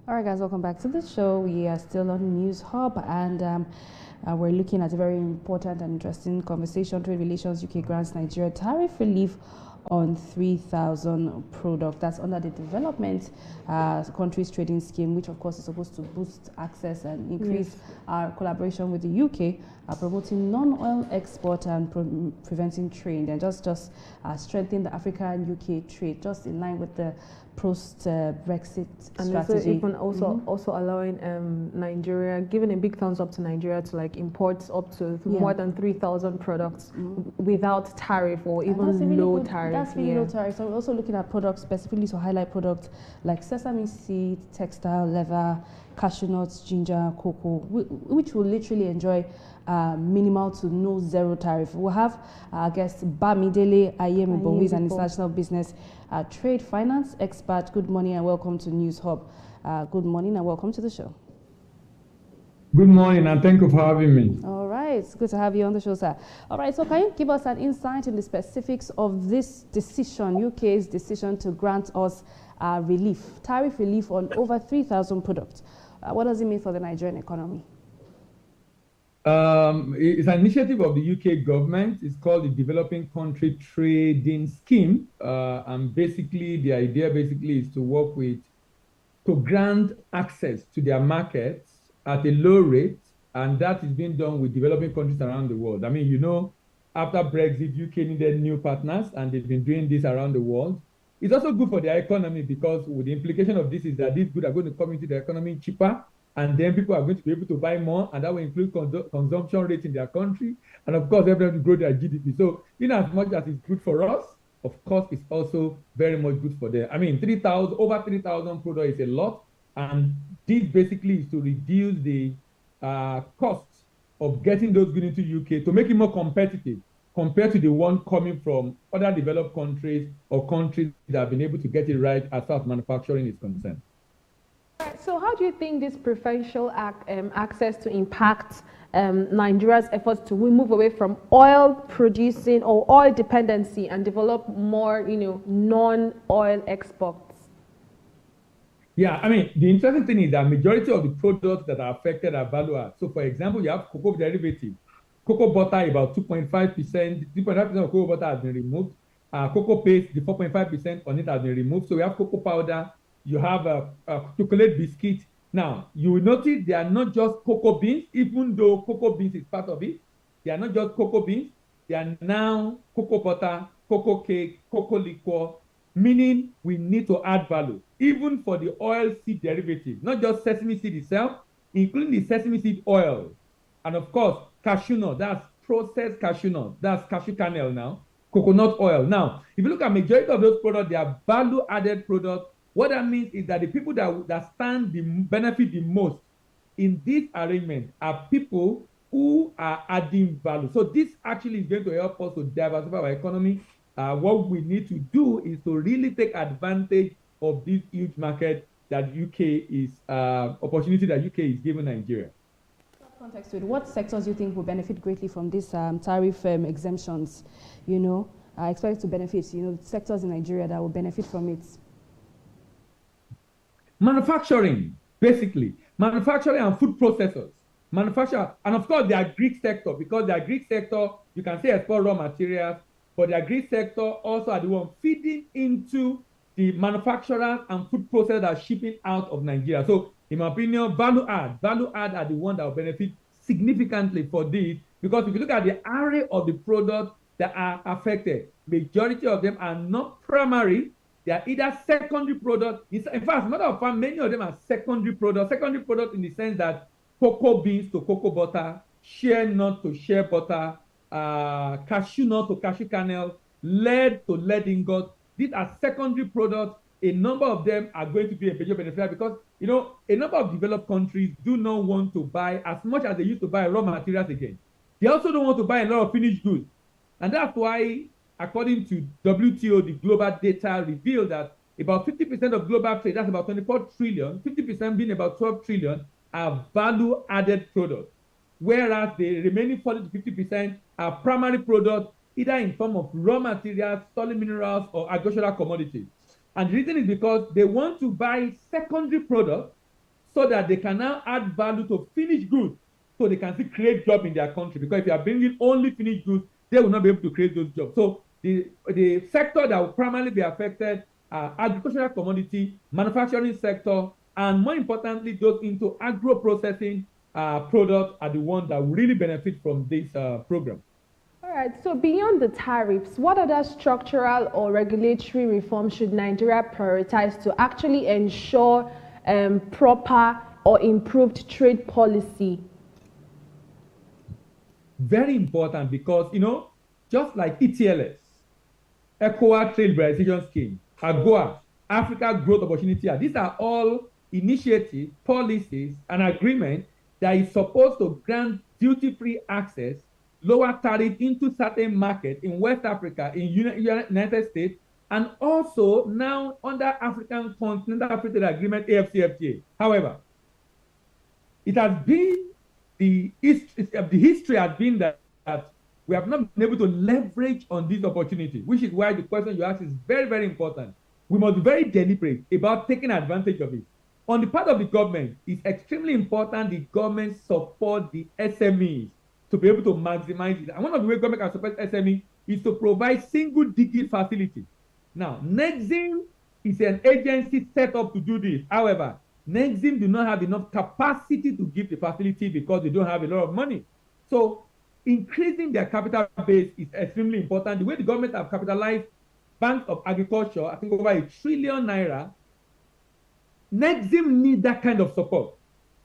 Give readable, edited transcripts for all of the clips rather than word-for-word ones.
All right, guys, welcome back to the show. We are still on News Hub, and we're looking at a very important and interesting conversation: trade relations. UK grants Nigeria tariff relief on 3,000 products. That's under the development countries trading scheme, which of course is supposed to boost access and increase our collaboration with the UK, promoting non-oil export and preventing trade, and just strengthen the Africa and UK trade, just in line with the post-Brexit strategy. And also allowing Nigeria, giving a big thumbs up to Nigeria to import up to more than 3,000 products without tariff or even low tariff. That's really low tariff. So we're also looking at products specifically to highlight products like sesame seed, textile, leather, cashew nuts, ginger, cocoa, which will literally enjoy minimal to no zero tariff. We'll have our guest Bamidele Ayemibo, who is an international business trade finance expert. Good morning and welcome to News Hub. Good morning and welcome to the show. Good morning and thank you for having me. All right, it's good to have you on the show, sir. All right, so can you give us an insight in the specifics of this decision, UK's decision to grant us tariff relief on over 3,000 products? What does it mean for the Nigerian economy? It's an initiative of the UK government. It's called the Developing Country Trading Scheme. And basically, the idea is to grant access to their markets at a low rate. And that is being done with developing countries around the world. I mean, after Brexit, UK needed new partners, and they've been doing this around the world. It's also good for their economy because the implication of this is that these goods are going to come into the economy cheaper, and then people are going to be able to buy more, and that will include consumption rates in their country, and of course, everyone to grow their GDP. So, in as much as it's good for us, of course, it's also very much good for them. I mean, over 3,000 products is a lot, and this basically is to reduce the cost of getting those goods into UK to make it more competitive compared to the one coming from other developed countries or countries that have been able to get it right as far as manufacturing is concerned. So how do you think this preferential access to impact Nigeria's efforts to move away from oil producing or oil dependency and develop more, non-oil exports? Yeah, I mean, the interesting thing is that majority of the products that are affected are value add. So, for example, you have cocoa derivatives. Cocoa butter, about 2.5%. 2.5% of cocoa butter has been removed. Cocoa paste, the 4.5% on it has been removed. So we have cocoa powder. You have a chocolate biscuit. Now, you will notice they are not just cocoa beans, even though cocoa beans is part of it. They are not just cocoa beans. They are now cocoa butter, cocoa cake, cocoa liquor, meaning we need to add value, even for the oil seed derivative, not just sesame seed itself, including the sesame seed oil. And of course, cashew nut, that's processed cashew nut, that's cashew kernel now, coconut oil. Now, if you look at majority of those products, they are value-added products. What that means is that the people that stand the benefit the most in this arrangement are people who are adding value. So this actually is going to help us to diversify our economy. What we need to do is to really take advantage of this huge market that opportunity that UK is giving Nigeria. Context with what sectors do you think will benefit greatly from these tariff exemptions? I expect to benefit, sectors in Nigeria that will benefit from it. Manufacturing, basically. Manufacturing and food processors. Manufacture, and of course the agri sector, because the agri sector, you can say export raw materials, but the agri sector also are the one feeding into the manufacturers and food processors that are shipping out of Nigeria. So, in my opinion, value add are the one that will benefit significantly for this, because if you look at the array of the products that are affected, majority of them are not primary. They are either secondary products. In fact, as a matter of fact, many of them are secondary products. Secondary products in the sense that cocoa beans to cocoa butter, shea nut to shea butter, cashew nut to cashew kernel, lead to lead ingot. These are secondary products. A number of them are going to be a major beneficiary because, a number of developed countries do not want to buy as much as they used to buy raw materials again. They also don't want to buy a lot of finished goods. And that's why, according to WTO, the global data revealed that about 50% of global trade, that's about 24 trillion, 50% being about 12 trillion, are value-added products. Whereas the remaining 40 to 50% are primary products, either in form of raw materials, solid minerals, or agricultural commodities. And the reason is because they want to buy secondary products so that they can now add value to finished goods so they can still create jobs in their country. Because if you are bringing only finished goods, they will not be able to create those jobs. So the sector that will primarily be affected are agricultural commodity, manufacturing sector, and more importantly, those into agro-processing products are the ones that will really benefit from this program. All right, so beyond the tariffs, what other structural or regulatory reforms should Nigeria prioritize to actually ensure proper or improved trade policy? Very important because, just like ETLS, ECOWAS Trade Liberalization Scheme, AGOA, Africa Growth Opportunity, these are all initiatives, policies, and agreements that is supposed to grant duty-free access, lower tariff into certain markets in West Africa, in United States, and also now under African Continental African Agreement, AFCFTA. However, it has been the history has been that we have not been able to leverage on this opportunity, which is why the question you ask is very, very important. We must be very deliberate about taking advantage of it. On the part of the government, it's extremely important the government support the SMEs to be able to maximize it. And one of the ways government can support SME is to provide single-digit facility. Now, NEXIM is an agency set up to do this. However, NEXIM do not have enough capacity to give the facility because they don't have a lot of money. So increasing their capital base is extremely important. The way the government have capitalized Bank of Agriculture, I think over ₦1 trillion, NEXIM need that kind of support.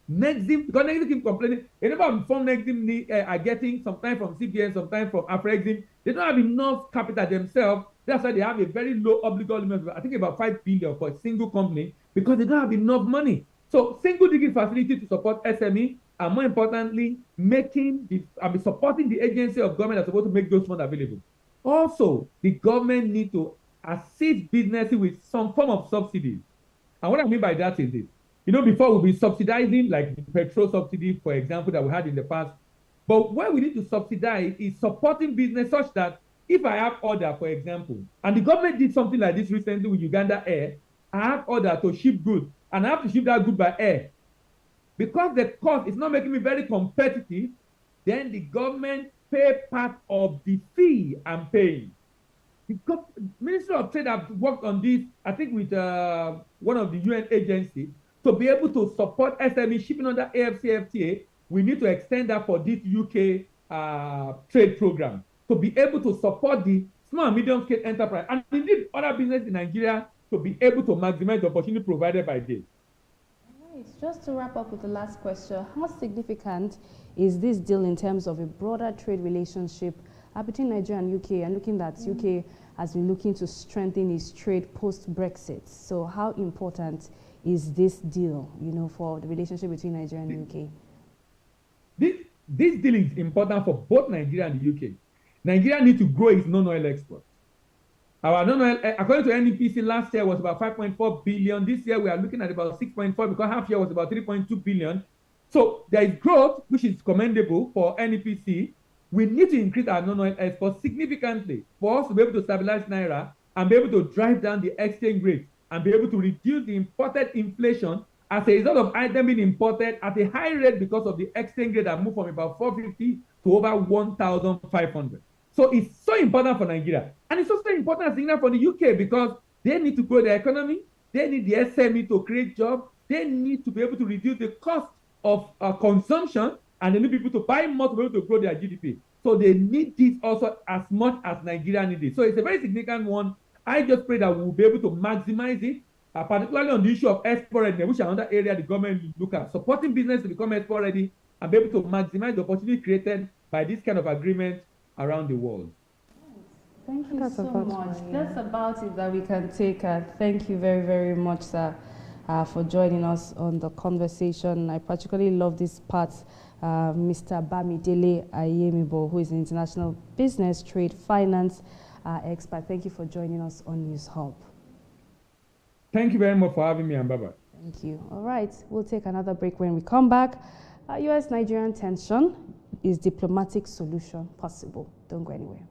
NEXIM, because NEXIM keep complaining, a number of from NEXIM are getting sometimes from CBN, sometimes from AfroExim. They don't have enough capital themselves. That's why they have a very low obligor limit, I think about 5 billion for a single company, because they don't have enough money. So single-digit facility to support SME, and more importantly, supporting the agency of government that's supposed to make those funds available. Also, the government need to assist businesses with some form of subsidies. And what I mean by that is this. Before we'll be subsidizing like the petrol subsidy, for example, that we had in the past. But what we need to subsidize is supporting business such that if I have order, for example, and the government did something like this recently with Uganda Air, I have order to ship goods, and I have to ship that good by air. Because the cost is not making me very competitive, then the government pay part of the fee I'm paying. The Ministry of Trade have worked on this, I think, with one of the UN agencies, to be able to support SME shipping under AFCFTA. We need to extend that for this UK trade program to be able to support the small and medium scale enterprise and indeed other businesses in Nigeria to be able to maximize the opportunity provided by this. Right. Just to wrap up with the last question, how significant is this deal in terms of a broader trade relationship between Nigeria and UK, and looking at UK has been looking to strengthen its trade post-Brexit? So how important is this deal, for the relationship between Nigeria and the UK? This deal is important for both Nigeria and the UK. Nigeria needs to grow its non-oil export. Our non-oil, according to NEPC, last year was about 5.4 billion. This year we are looking at about 6.4 because half year was about 3.2 billion. So there is growth, which is commendable for NEPC. We need to increase our non-oil export significantly for us to be able to stabilize Naira and be able to drive down the exchange rate and be able to reduce the imported inflation as a result of items being imported at a high rate because of the exchange rate that moved from about 450 to over 1,500. So it's so important for Nigeria. And it's also important for the UK because they need to grow their economy. They need the SME to create jobs. They need to be able to reduce the cost of consumption, and they need people to buy more to be able to grow their GDP. So they need this also as much as Nigeria needs it. So it's a very significant one. I just pray that we'll be able to maximize it, particularly on the issue of export readiness, which is another area the government will look at. Supporting business to become export ready and be able to maximize the opportunity created by this kind of agreement around the world. Thank you so much. That's about it that we can take. Thank you very, very much, sir, for joining us on the conversation. I particularly love this part. Mr. Bamidele Ayemibo, who is an international business, trade, finance expert. Thank you for joining us on News Hub. Thank you very much for having me, and bye-bye. Thank you. All right, we'll take another break. When we come back, US-Nigerian tension, is diplomatic solution possible? Don't go anywhere.